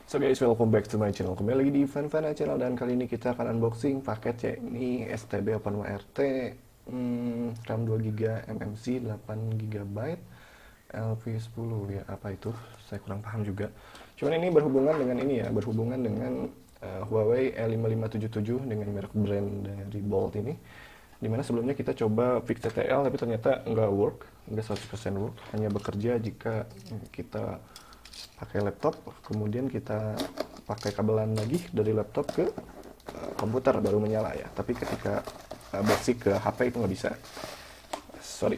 So guys, welcome back to my channel. Kembali lagi di Fan Channel dan kali ini kita akan unboxing paket ya. Ini STB OpenWRT RAM 2GB MMC 8GB LP10 ya. Apa itu? Saya kurang paham juga. Cuman ini berhubungan dengan ini ya, berhubungan dengan Huawei E5577 dengan merek brand dari Bolt ini. Dimana sebelumnya kita coba fix TTL tapi ternyata nggak work, nggak 100% work, hanya bekerja jika kita pakai laptop, kemudian kita pakai kabelan lagi dari laptop ke komputer baru menyala ya. Tapi ketika basic ke HP itu nggak bisa. Sorry.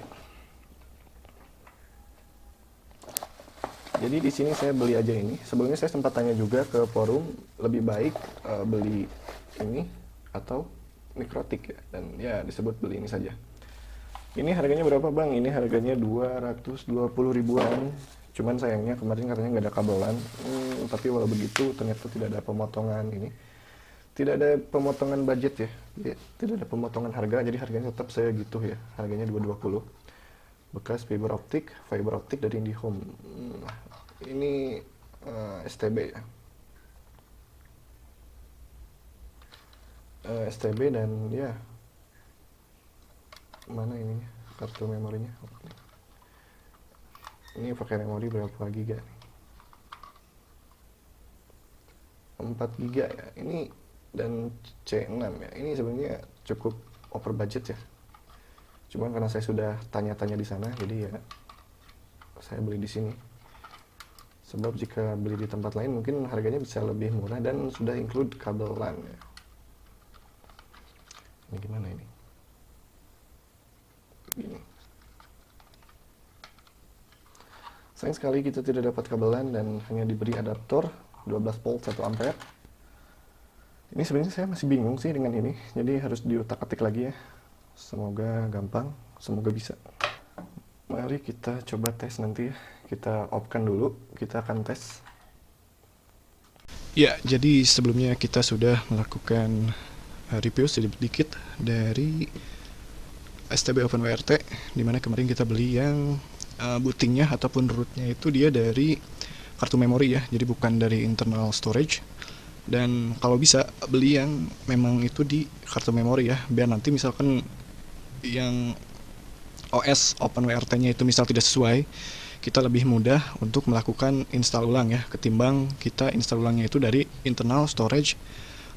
Jadi di sini saya beli aja ini. Sebelumnya saya sempat tanya juga ke forum, lebih baik beli ini atau Mikrotik ya. Dan ya disebut beli ini saja. Ini harganya berapa bang? Ini harganya 220 ribuan. Cuman sayangnya kemarin katanya nggak ada kabelan. Tapi walau begitu ternyata tidak ada pemotongan ini. Tidak ada pemotongan budget ya. Tidak ada pemotongan harga. Jadi harganya tetap saya gitu ya. Harganya 220. Bekas fiber optik dari IndiHome. Ini STB ya. STB dan ya. Mana ininya? Kartu memorinya. Oke. Ini pakai memori berapa giga nih? 4 giga ya. Ini dan C6 ya. Ini sebenarnya cukup over budget ya. Cuman karena saya sudah tanya-tanya di sana, jadi ya saya beli di sini. Sebab jika beli di tempat lain mungkin harganya bisa lebih murah dan sudah include kabelan ya. Ini gimana ini? Begini. Sayang sekali kita tidak dapat kabelan dan hanya diberi adaptor 12 volt 1 ampere. Ini sebenarnya saya masih bingung sih dengan ini, jadi harus diutak-atik lagi ya. Semoga gampang, semoga bisa. Mari kita coba tes nanti ya. Kita off-kan dulu, kita akan tes. Ya, jadi sebelumnya kita sudah melakukan review sedikit dari STB OpenWRT, dimana kemarin kita beli yang bootingnya ataupun rootnya itu dia dari kartu memori ya, jadi bukan dari internal storage. Dan kalau bisa beli yang memang itu di kartu memori ya, biar nanti misalkan yang OS OpenWRT-nya itu misal tidak sesuai, kita lebih mudah untuk melakukan install ulang ya, ketimbang kita install ulangnya itu dari internal storage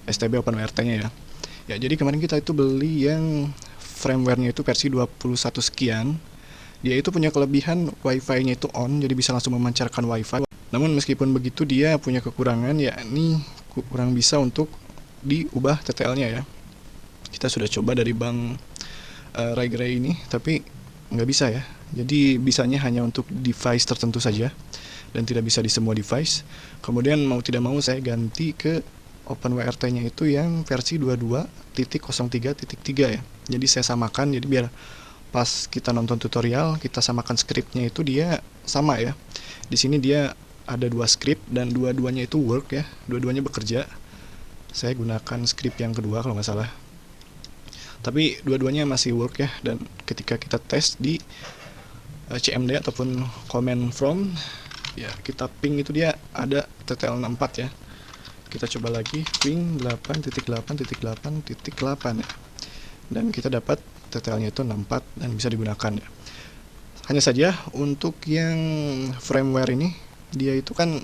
STB OpenWRT-nya ya. Ya, jadi kemarin kita itu beli yang firmware-nya itu versi 21 sekian. Dia itu punya kelebihan wifi-nya itu on, jadi bisa langsung memancarkan wifi. Namun meskipun begitu dia punya kekurangan, yakni kurang bisa untuk diubah TTL-nya ya. Kita sudah coba dari Bank Rai ini, tapi nggak bisa ya. Jadi bisanya hanya untuk device tertentu saja dan tidak bisa di semua device. Kemudian mau tidak mau saya ganti ke OpenWRT-nya itu yang versi 22.03.3 ya. Jadi saya samakan, jadi biar pas kita nonton tutorial kita samakan scriptnya itu dia sama ya. Di sini dia ada 2 script dan dua-duanya itu work ya, dua-duanya bekerja. Saya gunakan script yang kedua kalau nggak salah, tapi dua-duanya masih work ya. Dan ketika kita tes di CMD ataupun command from ya, kita ping itu dia ada TTL 64 ya. Kita coba lagi ping 8.8.8.8 ya, dan kita dapat TTL-nya itu 64 dan bisa digunakan ya. Hanya saja untuk yang firmware ini dia itu kan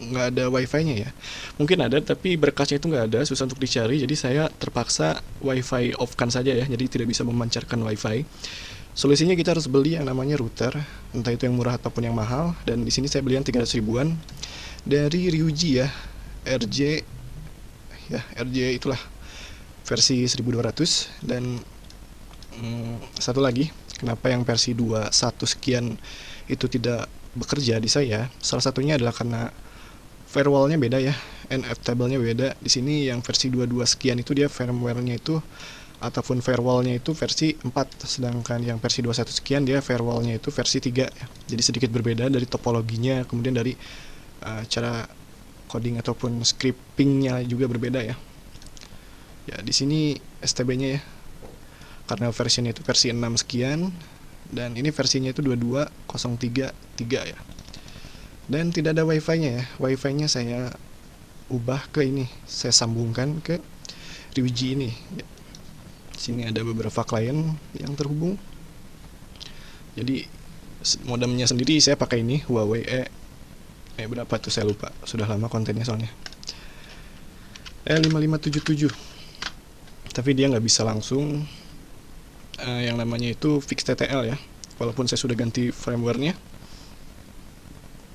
nggak ada wifi-nya ya. Mungkin ada tapi berkasnya itu nggak ada, susah untuk dicari. Jadi saya terpaksa wifi off-kan saja ya, jadi tidak bisa memancarkan wifi. Solusinya kita harus beli yang namanya router, entah itu yang murah ataupun yang mahal. Dan di sini saya beli yang 300 ribuan dari Ryuji ya, RJ ya, RJ itulah versi 1200. Dan satu lagi, kenapa yang versi 21 sekian itu tidak bekerja di saya, salah satunya adalah karena firewall-nya beda ya, NF table-nya beda. Di sini yang versi 22 sekian itu dia firmware-nya itu ataupun firewall-nya itu versi 4, sedangkan yang versi 21 sekian dia firewall-nya itu versi 3 ya. Jadi sedikit berbeda dari topologinya, kemudian dari cara coding ataupun scripting-nya juga berbeda ya. Ya, di sini STB-nya ya, karena versinya itu versi 6 sekian dan ini versinya itu 22.033 ya. Dan tidak ada wifi-nya ya. Wifi-nya saya ubah ke ini, saya sambungkan ke Ryuji ini. Sini ada beberapa klien yang terhubung. Jadi modemnya sendiri saya pakai ini Huawei berapa tuh saya lupa, sudah lama kontennya soalnya. 5577. Tapi dia nggak bisa langsung yang namanya itu fix TTL ya. Walaupun saya sudah ganti firmware-nya.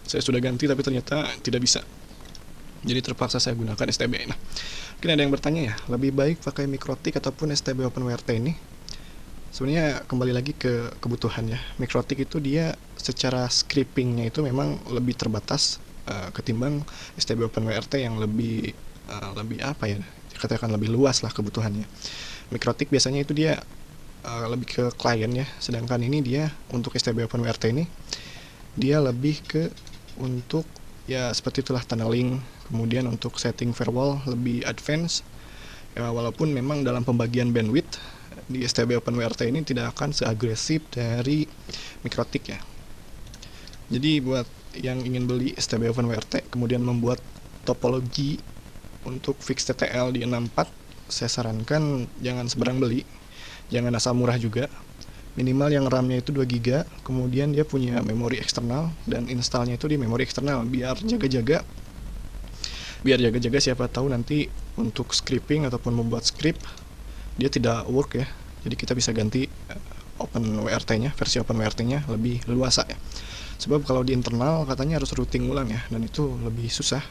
Saya sudah ganti tapi ternyata tidak bisa. Jadi terpaksa saya gunakan STB. Nah, mungkin ada yang bertanya ya, lebih baik pakai MikroTik ataupun STB OpenWRT ini? Sebenarnya kembali lagi ke kebutuhan ya. MikroTik itu dia secara scriptingnya itu memang lebih terbatas ketimbang STB OpenWRT yang lebih apa ya, dikatakan lebih luas lah kebutuhannya. MikroTik biasanya itu dia lebih ke klien ya, sedangkan ini dia untuk STB OpenWRT ini dia lebih ke untuk ya seperti itulah tunneling, kemudian untuk setting firewall lebih advance ya, walaupun memang dalam pembagian bandwidth di STB OpenWRT ini tidak akan seagresif dari MikroTik ya. Jadi buat yang ingin beli STB OpenWRT kemudian membuat topologi untuk fix TTL di 64, saya sarankan jangan seberang beli, jangan asal murah juga. Minimal yang RAM-nya itu 2 GB, kemudian dia punya memori eksternal dan installnya itu di memori eksternal biar jaga-jaga siapa tahu nanti untuk scripting ataupun membuat script dia tidak work ya. Jadi kita bisa ganti OpenWRT-nya, versi OpenWRT-nya lebih leluasa ya. Sebab kalau di internal katanya harus routing ulang ya, dan itu lebih susah.